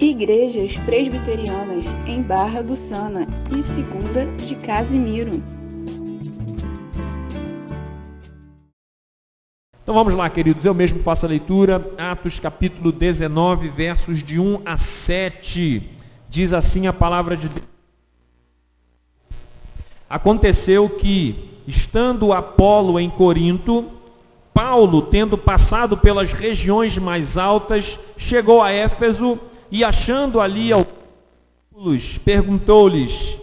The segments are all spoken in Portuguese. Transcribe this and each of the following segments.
Igrejas Presbiterianas em Barra do Sana e Segunda de Casimiro. Então vamos lá, queridos, eu mesmo faço a leitura, Atos capítulo 19, versos de 1 a 7, diz assim a palavra de Deus. Aconteceu que, estando Apolo em Corinto, Paulo, tendo passado pelas regiões mais altas, chegou a Éfeso e, achando ali alguns, perguntou-lhes: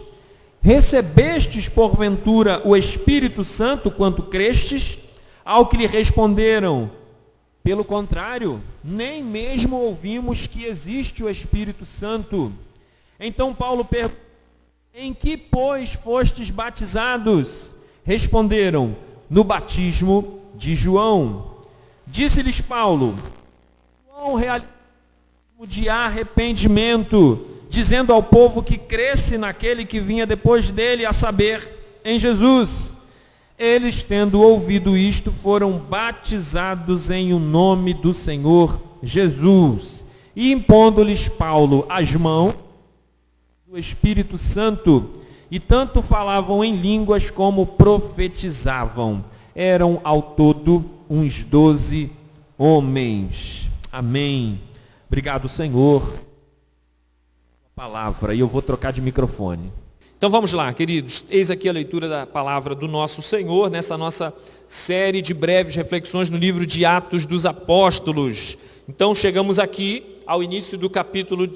recebestes porventura o Espírito Santo quando crestes? Ao que lhe responderam: pelo contrário, nem mesmo ouvimos que existe o Espírito Santo. Então Paulo perguntou: em que, pois, fostes batizados? Responderam: no batismo de João. Disse-lhes Paulo: João realizou de arrependimento, dizendo ao povo que cresce naquele que vinha depois dele, a saber, em Jesus. Eles, tendo ouvido isto, foram batizados em o nome do Senhor Jesus. E impondo-lhes Paulo as mãos, o Espírito Santo, e tanto falavam em línguas como profetizavam. Eram ao todo uns 12 homens. Amém. Obrigado, Senhor, pela palavra. E eu vou trocar de microfone. Então vamos lá, queridos. Eis aqui a leitura da palavra do nosso Senhor, nessa nossa série de breves reflexões no livro de Atos dos Apóstolos. Então chegamos aqui ao início do capítulo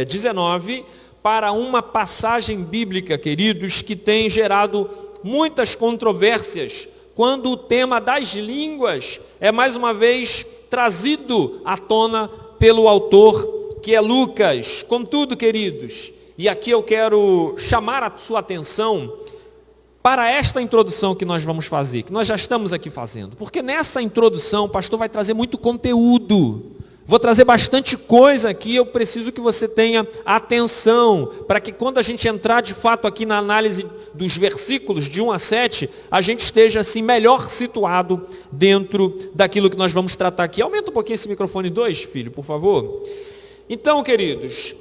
19, para uma passagem bíblica, queridos, que tem gerado muitas controvérsias, quando o tema das línguas é mais uma vez trazido à tona pelo autor, que é Lucas. Contudo, queridos, e aqui eu quero chamar a sua atenção para esta introdução que nós vamos fazer, que nós já estamos aqui fazendo, porque nessa introdução o pastor vai trazer muito conteúdo. Vou trazer bastante coisa aqui, eu preciso que você tenha atenção, para que quando a gente entrar de fato aqui na análise dos versículos de 1 a 7, a gente esteja assim melhor situado dentro daquilo que nós vamos tratar aqui. Aumenta um pouquinho esse microfone 2, filho, por favor. Então, queridos,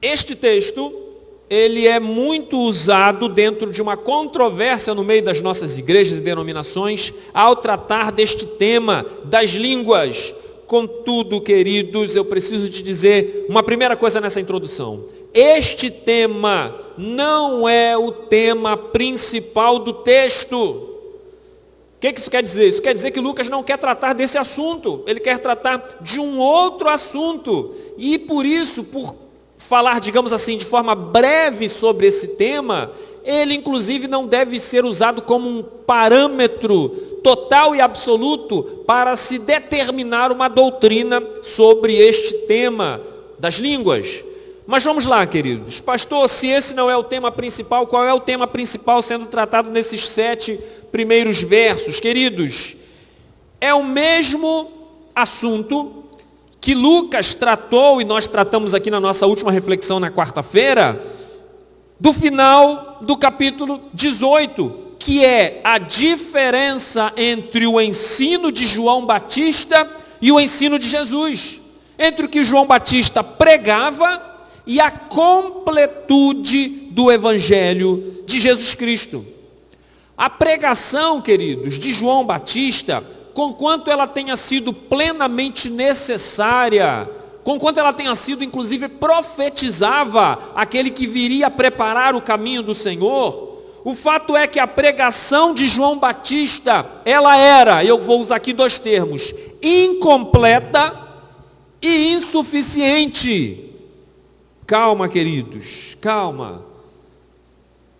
este texto, ele é muito usado dentro de uma controvérsia no meio das nossas igrejas e denominações ao tratar deste tema das línguas. Contudo, queridos, eu preciso te dizer uma primeira coisa nessa introdução. Este tema não é o tema principal do texto. O que isso quer dizer? Isso quer dizer que Lucas não quer tratar desse assunto. Ele quer tratar de um outro assunto. E por isso, por falar, digamos assim, de forma breve sobre esse tema, ele inclusive não deve ser usado como um parâmetro total e absoluto para se determinar uma doutrina sobre este tema das línguas. Mas vamos lá, queridos. Pastor, se esse não é o tema principal, qual é o tema principal sendo tratado nesses 7 primeiros versos? Queridos, é o mesmo assunto que Lucas tratou, e nós tratamos aqui na nossa última reflexão na quarta-feira, do final do capítulo 18, que é a diferença entre o ensino de João Batista e o ensino de Jesus, entre o que João Batista pregava e a completude do Evangelho de Jesus Cristo. A pregação, queridos, de João Batista, conquanto ela tenha sido plenamente necessária, conquanto ela tenha sido, inclusive, profetizava aquele que viria preparar o caminho do Senhor, o fato é que a pregação de João Batista, ela era, eu vou usar aqui 2 termos, incompleta e insuficiente. Calma, queridos, calma.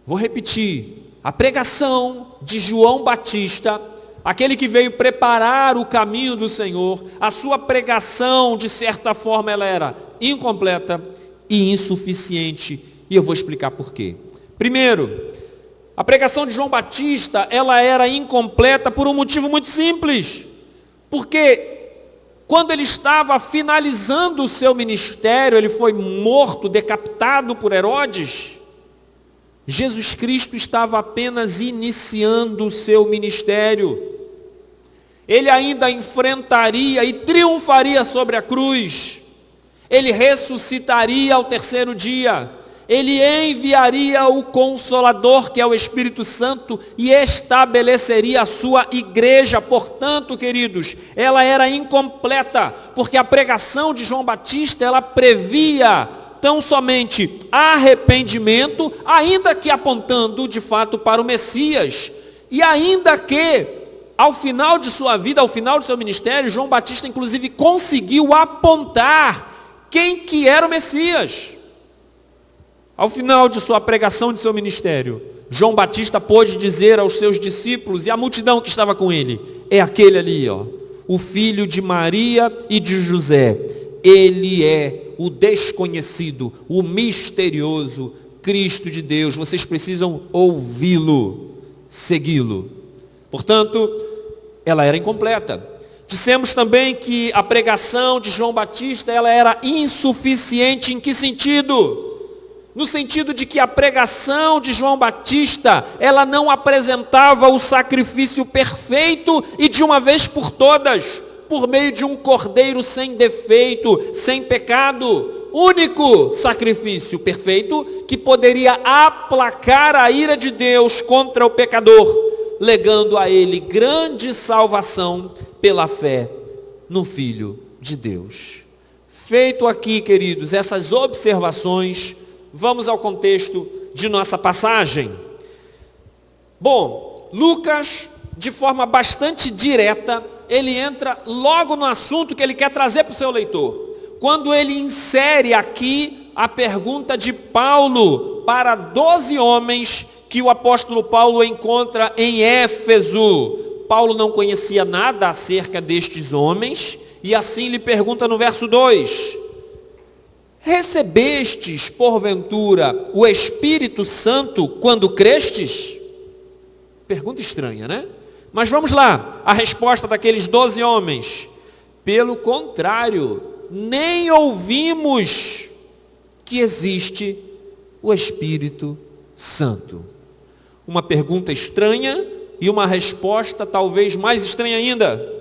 Vou repetir. A pregação de João Batista, aquele que veio preparar o caminho do Senhor, a sua pregação, de certa forma, ela era incompleta e insuficiente. E eu vou explicar por quê. Primeiro, a pregação de João Batista, ela era incompleta por um motivo muito simples. Porque quando ele estava finalizando o seu ministério, ele foi morto, decapitado por Herodes. Jesus Cristo estava apenas iniciando o seu ministério. Ele ainda enfrentaria e triunfaria sobre a cruz. Ele ressuscitaria ao terceiro dia. Ele enviaria o Consolador, que é o Espírito Santo, e estabeleceria a sua igreja. Portanto, queridos, ela era incompleta, porque a pregação de João Batista, ela previa tão somente arrependimento, ainda que apontando de fato para o Messias. E ainda que, ao final de sua vida, ao final do seu ministério, João Batista inclusive conseguiu apontar quem que era o Messias. Ao final de sua pregação, de seu ministério, João Batista pôde dizer aos seus discípulos e à multidão que estava com ele: é aquele ali, ó, o filho de Maria e de José. Ele é o desconhecido, o misterioso Cristo de Deus. Vocês precisam ouvi-lo, segui-lo. Portanto, ela era incompleta. Dissemos também que a pregação de João Batista, ela era insuficiente. Em que sentido? No sentido de que a pregação de João Batista, ela não apresentava o sacrifício perfeito e de uma vez por todas, por meio de um cordeiro sem defeito, sem pecado, único sacrifício perfeito que poderia aplacar a ira de Deus contra o pecador, legando a ele grande salvação pela fé no Filho de Deus. Feito aqui, queridos, essas observações, vamos ao contexto de nossa passagem. Bom, Lucas, de forma bastante direta, ele entra logo no assunto que ele quer trazer para o seu leitor. Quando ele insere aqui a pergunta de Paulo para 12 homens que o apóstolo Paulo encontra em Éfeso. Paulo não conhecia nada acerca destes homens, e assim lhe pergunta no verso 2: recebestes, porventura, o Espírito Santo quando crestes? Pergunta estranha, né? Mas vamos lá, a resposta daqueles 12 homens: pelo contrário, nem ouvimos que existe o Espírito Santo. Uma pergunta estranha e uma resposta talvez mais estranha ainda.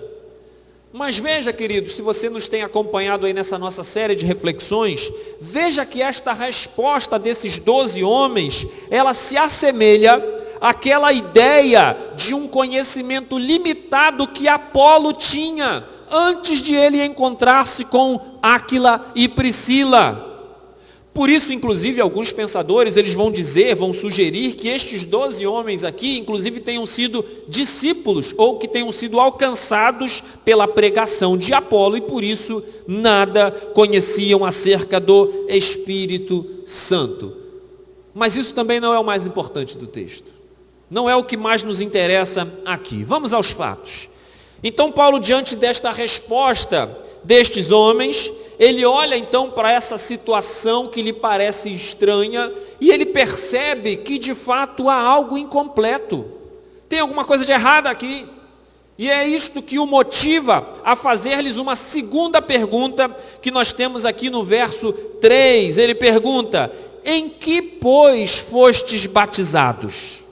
Mas veja, queridos, se você nos tem acompanhado aí nessa nossa série de reflexões, veja que esta resposta desses 12 homens, ela se assemelha àquela ideia de um conhecimento limitado que Apolo tinha antes de ele encontrar-se com Áquila e Priscila. Por isso, inclusive, alguns pensadores, eles vão sugerir que estes 12 homens aqui, inclusive, tenham sido discípulos, ou que tenham sido alcançados pela pregação de Apolo, e por isso nada conheciam acerca do Espírito Santo. Mas isso também não é o mais importante do texto. Não é o que mais nos interessa aqui. Vamos aos fatos. Então, Paulo, diante desta resposta destes homens, ele olha então para essa situação que lhe parece estranha e ele percebe que de fato há algo incompleto. Tem alguma coisa de errado aqui. E é isto que o motiva a fazer-lhes uma segunda pergunta que nós temos aqui no verso 3. Ele pergunta: em que, pois, fostes batizados?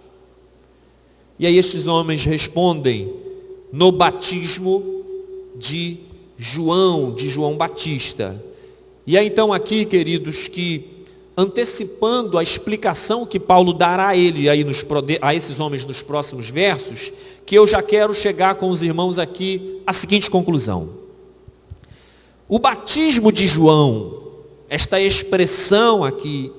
E aí estes homens respondem: no batismo de João Batista. E é então aqui, queridos, que antecipando a explicação que Paulo dará a ele, a esses homens nos próximos versos, que eu já quero chegar com os irmãos aqui à seguinte conclusão. O batismo de João, esta expressão aqui,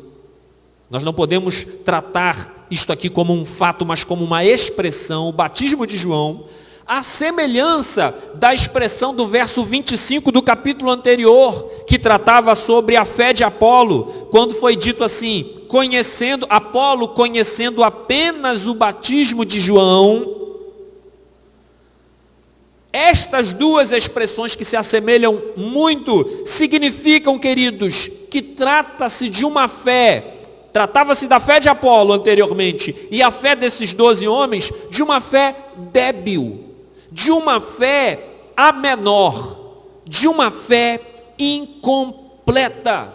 nós não podemos tratar isto aqui como um fato, mas como uma expressão. O batismo de João, a semelhança da expressão do verso 25 do capítulo anterior, que tratava sobre a fé de Apolo, quando foi dito assim: Apolo conhecendo apenas o batismo de João. Estas duas expressões que se assemelham muito, significam, queridos, que trata-se de uma fé. Tratava-se da fé de Apolo anteriormente, e a fé desses 12 homens, de uma fé débil, de uma fé a menor, de uma fé incompleta.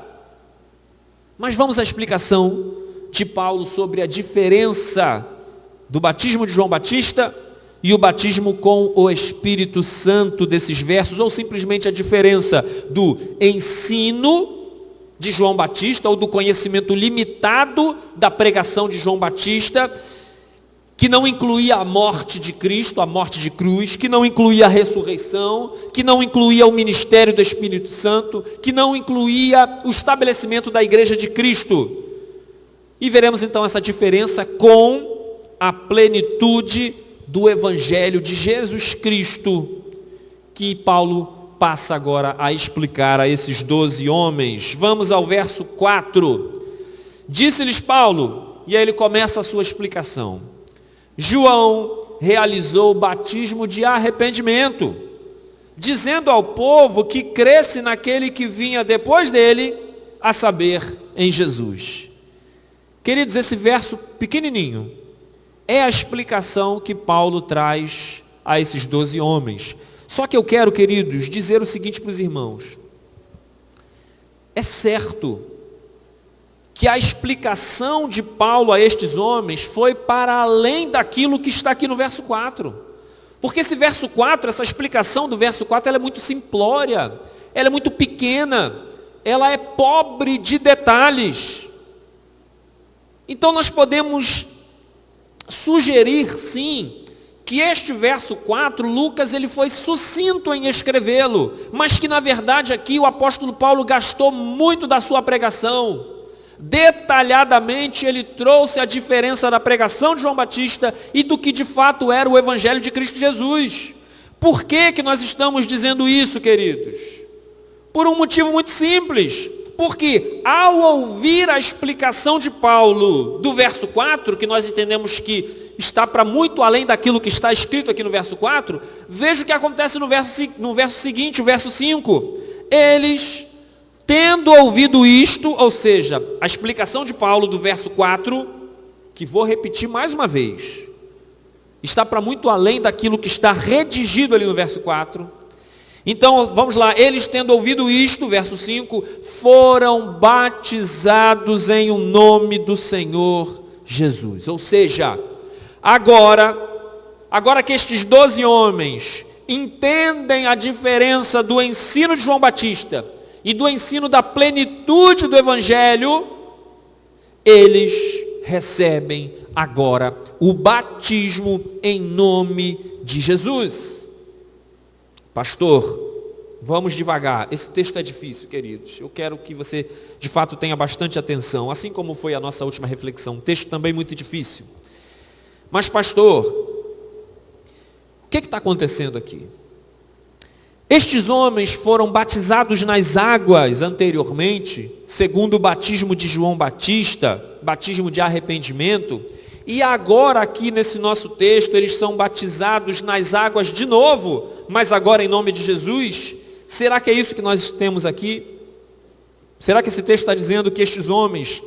Mas vamos à explicação de Paulo sobre a diferença do batismo de João Batista e o batismo com o Espírito Santo desses versos, ou simplesmente a diferença do ensino de João Batista, ou do conhecimento limitado da pregação de João Batista, que não incluía a morte de Cristo, a morte de cruz, que não incluía a ressurreição, que não incluía o ministério do Espírito Santo, que não incluía o estabelecimento da igreja de Cristo. E veremos então essa diferença com a plenitude do Evangelho de Jesus Cristo, que Paulo passa agora a explicar a esses 12 homens. Vamos ao verso 4. Disse-lhes Paulo, e aí ele começa a sua explicação. João realizou o batismo de arrependimento, dizendo ao povo que cresce naquele que vinha depois dele, a saber, em Jesus. Queridos, esse verso pequenininho é a explicação que Paulo traz a esses 12 homens. Só que eu quero, queridos, dizer o seguinte para os irmãos. É certo que a explicação de Paulo a estes homens foi para além daquilo que está aqui no verso 4. Porque esse verso 4, essa explicação do verso 4, ela é muito simplória, ela é muito pequena, ela é pobre de detalhes. Então nós podemos sugerir, sim, que este verso 4, Lucas, ele foi sucinto em escrevê-lo, mas que na verdade aqui o apóstolo Paulo gastou muito da sua pregação. Detalhadamente ele trouxe a diferença da pregação de João Batista e do que de fato era o Evangelho de Cristo Jesus. Por que nós estamos dizendo isso, queridos? Por um motivo muito simples. Porque ao ouvir a explicação de Paulo do verso 4, que nós entendemos que está para muito além daquilo que está escrito aqui no verso 4, veja o que acontece no verso seguinte, o verso 5. Eles, tendo ouvido isto, ou seja, a explicação de Paulo do verso 4, que vou repetir mais uma vez, está para muito além daquilo que está redigido ali no verso 4. Então, vamos lá, eles tendo ouvido isto, verso 5, foram batizados em o nome do Senhor Jesus. Ou seja, agora que estes 12 homens entendem a diferença do ensino de João Batista e do ensino da plenitude do Evangelho, eles recebem agora o batismo em nome de Jesus. Pastor, vamos devagar. Esse texto é difícil, queridos. Eu quero que você, de fato, tenha bastante atenção. Assim como foi a nossa última reflexão. Um texto também muito difícil. Mas, pastor, o que está acontecendo aqui? Estes homens foram batizados nas águas anteriormente, segundo o batismo de João Batista, batismo de arrependimento. E agora aqui nesse nosso texto, eles são batizados nas águas de novo, mas agora em nome de Jesus. Será que é isso que nós temos aqui? Será que esse texto está dizendo que estes homens,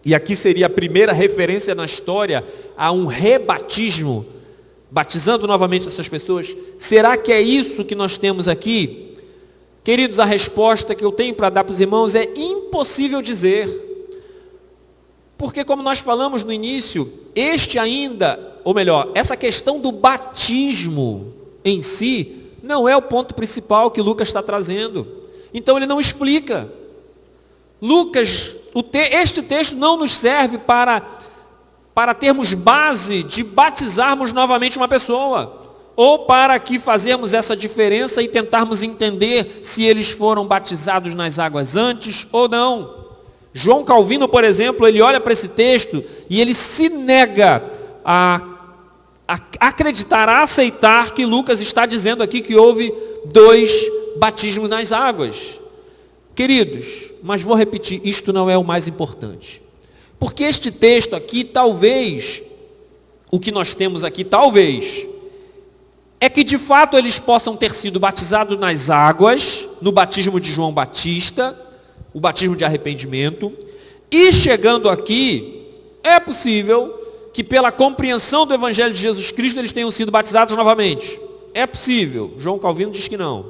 e aqui seria a primeira referência na história a um rebatismo, batizando novamente essas pessoas, será que é isso que nós temos aqui? Queridos, a resposta que eu tenho para dar para os irmãos é impossível dizer. Porque como nós falamos no início, essa questão do batismo em si, não é o ponto principal que Lucas está trazendo. Então ele não explica. Este texto não nos serve para termos base de batizarmos novamente uma pessoa, ou para que fazermos essa diferença e tentarmos entender se eles foram batizados nas águas antes ou não. João Calvino, por exemplo, ele olha para esse texto e ele se nega a acreditar, a aceitar que Lucas está dizendo aqui que houve 2 batismos nas águas. Queridos, mas vou repetir, isto não é o mais importante. Porque este texto aqui, talvez, o que nós temos aqui, talvez, é que de fato eles possam ter sido batizados nas águas, no batismo de João Batista, o batismo de arrependimento, e chegando aqui, é possível que pela compreensão do Evangelho de Jesus Cristo eles tenham sido batizados novamente. É possível. João Calvino diz que não.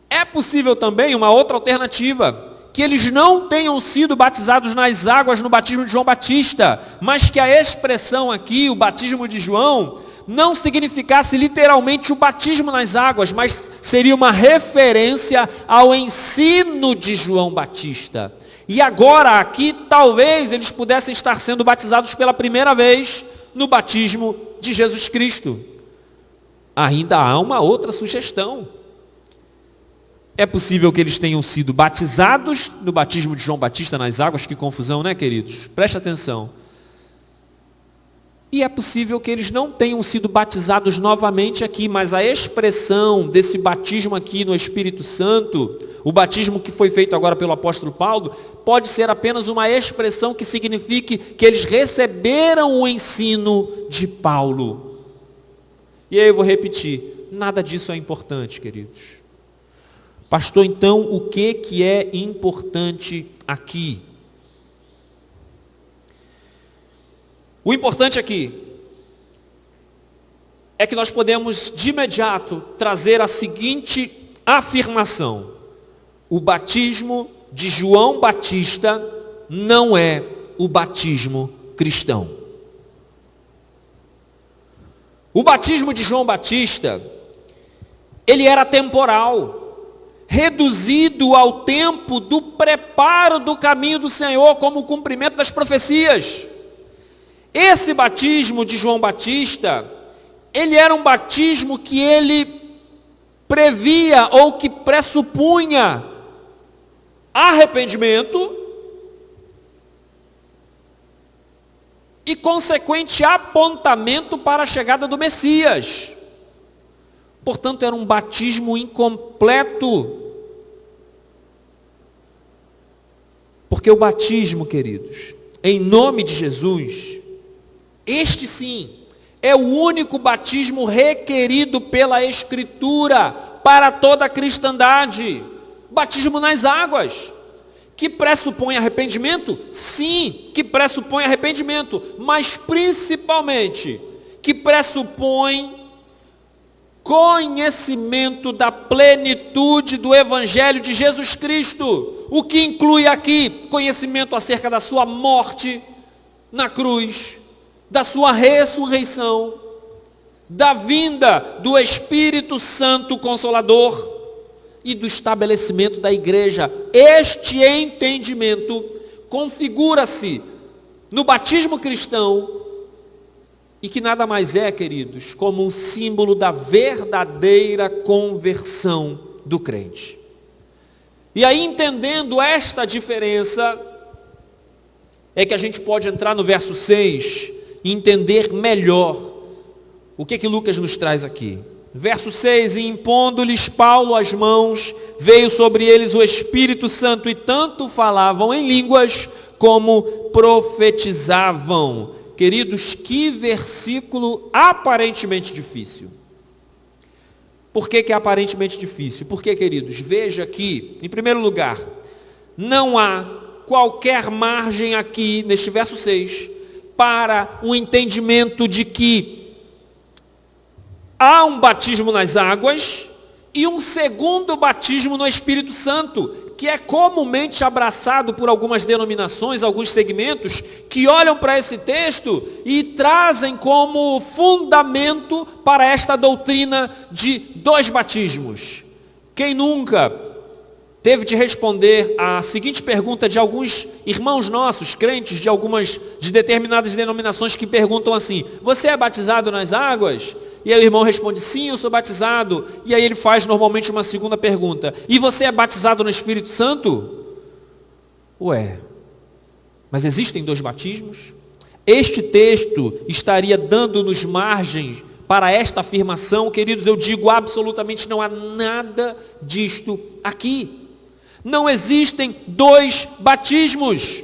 É possível também uma outra alternativa, que eles não tenham sido batizados nas águas no batismo de João Batista, mas que a expressão aqui, o batismo de João, não significasse literalmente o batismo nas águas, mas seria uma referência ao ensino de João Batista. E agora aqui, talvez eles pudessem estar sendo batizados pela primeira vez no batismo de Jesus Cristo. Ainda há uma outra sugestão. É possível que eles tenham sido batizados no batismo de João Batista nas águas. Que confusão, né, queridos? Preste atenção. E é possível que eles não tenham sido batizados novamente aqui, mas a expressão desse batismo aqui no Espírito Santo, o batismo que foi feito agora pelo apóstolo Paulo, pode ser apenas uma expressão que signifique que eles receberam o ensino de Paulo. E aí eu vou repetir, nada disso é importante, queridos. Pastor, então o que é importante aqui? O importante aqui é que nós podemos de imediato trazer a seguinte afirmação: o batismo de João Batista não é o batismo cristão. O batismo de João Batista, ele era temporal, reduzido ao tempo do preparo do caminho do Senhor como o cumprimento das profecias. Esse batismo de João Batista, ele era um batismo que ele previa ou que pressupunha arrependimento e consequente apontamento para a chegada do Messias. Portanto, era um batismo incompleto. Porque o batismo, queridos, em nome de Jesus, este sim, é o único batismo requerido pela Escritura para toda a cristandade. Batismo nas águas, que pressupõe arrependimento? Sim, que pressupõe arrependimento, mas principalmente que pressupõe conhecimento da plenitude do Evangelho de Jesus Cristo. O que inclui aqui conhecimento acerca da sua morte na cruz, da sua ressurreição, da vinda do Espírito Santo Consolador e do estabelecimento da igreja. Este entendimento configura-se no batismo cristão e que nada mais é, queridos, como um símbolo da verdadeira conversão do crente. E aí, entendendo esta diferença, é que a gente pode entrar no verso 6 e entender melhor o que Lucas nos traz aqui. Verso 6, e impondo-lhes Paulo as mãos, veio sobre eles o Espírito Santo, e tanto falavam em línguas como profetizavam. Queridos, que versículo aparentemente difícil. Por que é aparentemente difícil? Porque, queridos, veja aqui, em primeiro lugar, não há qualquer margem aqui, neste verso 6, para um entendimento de que há um batismo nas águas e um segundo batismo no Espírito Santo, que é comumente abraçado por algumas denominações, alguns segmentos, que olham para esse texto e trazem como fundamento para esta doutrina de dois batismos. Quem nunca teve de responder a seguinte pergunta de alguns irmãos nossos, crentes de determinadas denominações, que perguntam assim: você é batizado nas águas? E aí o irmão responde: sim, eu sou batizado. E aí ele faz normalmente uma segunda pergunta: e você é batizado no Espírito Santo? Ué, mas existem dois batismos? Este texto estaria dando-nos margens para esta afirmação. Queridos, eu digo absolutamente não há nada disto aqui. Não existem dois batismos.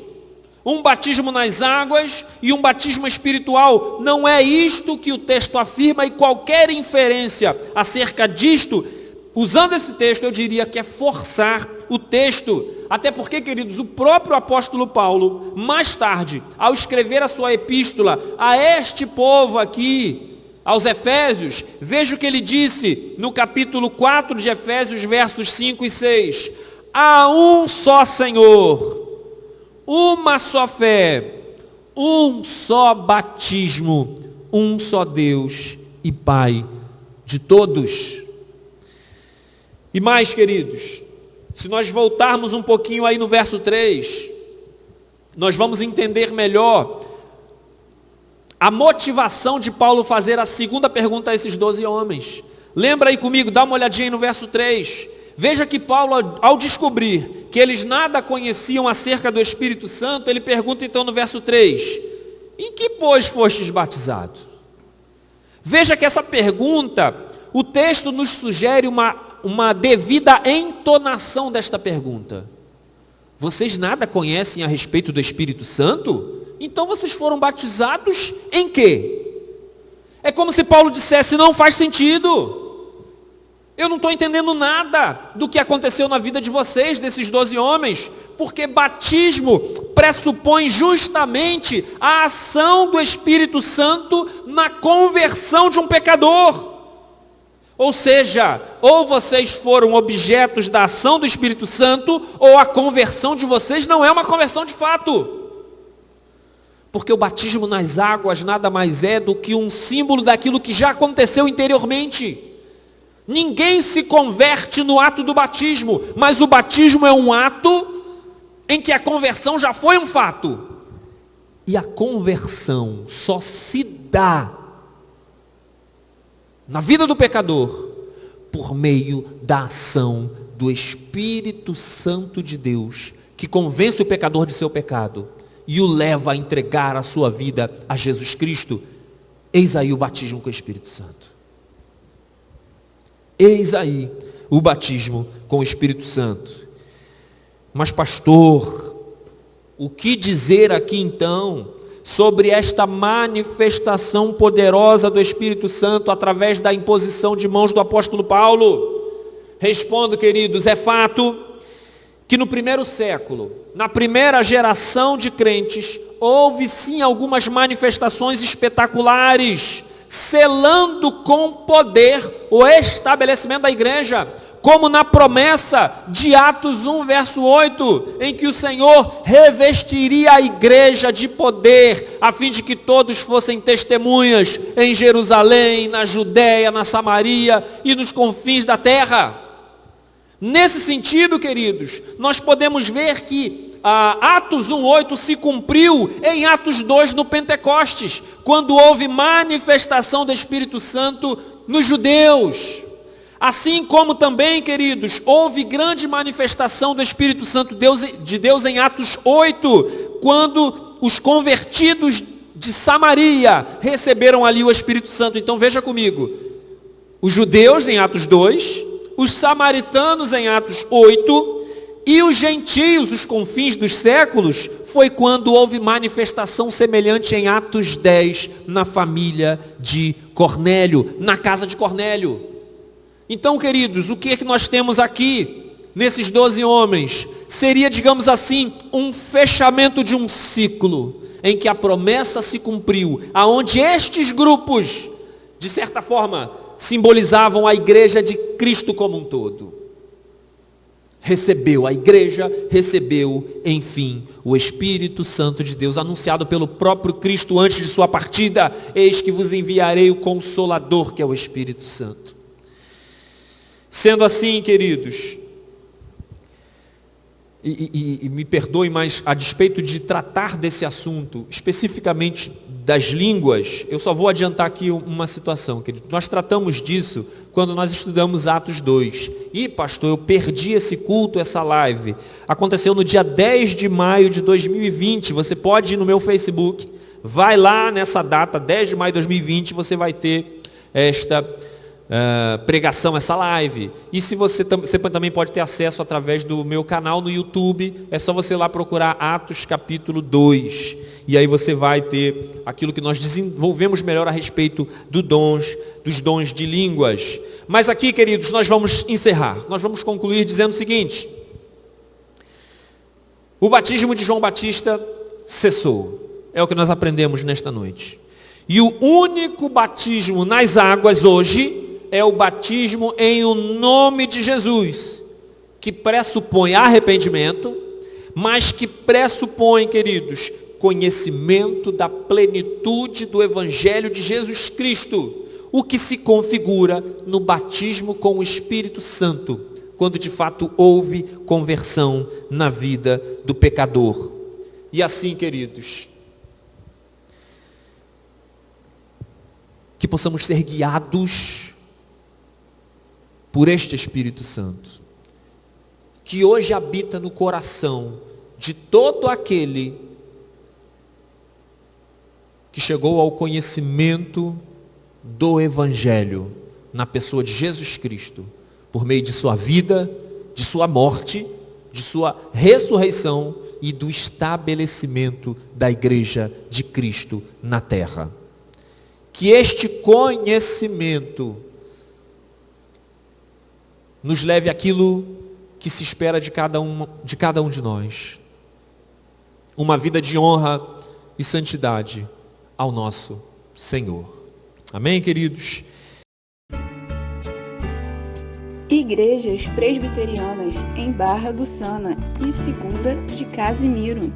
Um batismo nas águas e um batismo espiritual. Não é isto que o texto afirma, e qualquer inferência acerca disto, usando esse texto, eu diria que é forçar o texto. Até porque, queridos, o próprio apóstolo Paulo, mais tarde, ao escrever a sua epístola a este povo aqui, aos Efésios, veja o que ele disse no capítulo 4 de Efésios, versos 5 e 6. Há um só Senhor, uma só fé, um só batismo, um só Deus e Pai de todos. E mais, queridos, se nós voltarmos um pouquinho aí no verso 3, nós vamos entender melhor a motivação de Paulo fazer a segunda pergunta a esses 12 homens. Lembra aí comigo, dá uma olhadinha aí no verso 3. Veja que Paulo, ao descobrir que eles nada conheciam acerca do Espírito Santo, ele pergunta então no verso 3, em que, pois, fostes batizados? Veja que essa pergunta, o texto nos sugere uma devida entonação desta pergunta. Vocês nada conhecem a respeito do Espírito Santo? Então vocês foram batizados em quê? É como se Paulo dissesse, não faz sentido. Eu não estou entendendo nada do que aconteceu na vida de vocês, desses 12 homens, porque batismo pressupõe justamente a ação do Espírito Santo na conversão de um pecador. Ou seja, ou vocês foram objetos da ação do Espírito Santo, ou a conversão de vocês não é uma conversão de fato. Porque o batismo nas águas nada mais é do que um símbolo daquilo que já aconteceu interiormente. Ninguém se converte no ato do batismo, mas o batismo é um ato em que a conversão já foi um fato. E a conversão só se dá na vida do pecador por meio da ação do Espírito Santo de Deus, que convence o pecador de seu pecado e o leva a entregar a sua vida a Jesus Cristo. Eis aí o batismo com o Espírito Santo. Eis aí o batismo com o Espírito Santo. Mas pastor, o que dizer aqui então sobre esta manifestação poderosa do Espírito Santo através da imposição de mãos do apóstolo Paulo? Respondo, queridos, é fato que no primeiro século, na primeira geração de crentes, houve sim algumas manifestações espetaculares, selando com poder o estabelecimento da igreja, como na promessa de Atos 1, verso 8, em que o Senhor revestiria a igreja de poder, a fim de que todos fossem testemunhas em Jerusalém, na Judéia, na Samaria e nos confins da terra. Nesse sentido, queridos, nós podemos ver que Atos 1:8 se cumpriu em Atos 2 no Pentecostes, quando houve manifestação do Espírito Santo nos judeus. Assim como também, queridos, houve grande manifestação do Espírito Santo de Deus em Atos 8, quando os convertidos de Samaria receberam ali o Espírito Santo. Então veja comigo, os judeus em Atos 2, os samaritanos em Atos 8, e os gentios, os confins dos séculos, foi quando houve manifestação semelhante em Atos 10, na família de Cornélio, na casa de Cornélio. Então, queridos, o que é que nós temos aqui, nesses 12 homens? Seria, digamos assim, um fechamento de um ciclo, em que a promessa se cumpriu, aonde estes grupos, de certa forma, simbolizavam a igreja de Cristo como um todo. A igreja recebeu, enfim, o Espírito Santo de Deus, anunciado pelo próprio Cristo antes de sua partida. Eis que vos enviarei o Consolador, que é o Espírito Santo. Sendo assim, queridos, e me perdoem, mas a despeito de tratar desse assunto, especificamente das línguas, eu só vou adiantar aqui uma situação, querido. Nós tratamos disso quando nós estudamos Atos 2. E pastor, eu perdi esse culto, essa live. Aconteceu no dia 10 de maio de 2020. Você pode ir no meu Facebook, vai lá nessa data, 10 de maio de 2020, você vai ter esta pregação, essa live. E se você também pode ter acesso através do meu canal no YouTube, é só você lá procurar Atos capítulo 2, e aí você vai ter aquilo que nós desenvolvemos melhor a respeito dos dons de línguas. Mas aqui, queridos, nós vamos encerrar, nós vamos concluir dizendo o seguinte: o batismo de João Batista cessou, é o que nós aprendemos nesta noite, e o único batismo nas águas hoje é o batismo em o nome de Jesus, que pressupõe arrependimento, mas que pressupõe, queridos, conhecimento da plenitude do Evangelho de Jesus Cristo. o que se configura no batismo com o Espírito Santo, quando de fato houve conversão na vida do pecador. E assim, queridos, que possamos ser guiados por este Espírito Santo, que hoje habita no coração de todo aquele que chegou ao conhecimento do Evangelho, na pessoa de Jesus Cristo, por meio de sua vida, de sua morte, de sua ressurreição e do estabelecimento da Igreja de Cristo na terra. Que este conhecimento nos leve àquilo que se espera de cada um de nós. Uma vida de honra e santidade ao nosso Senhor. Amém, queridos? Igrejas Presbiterianas em Barra do Sana e Segunda de Casimiro.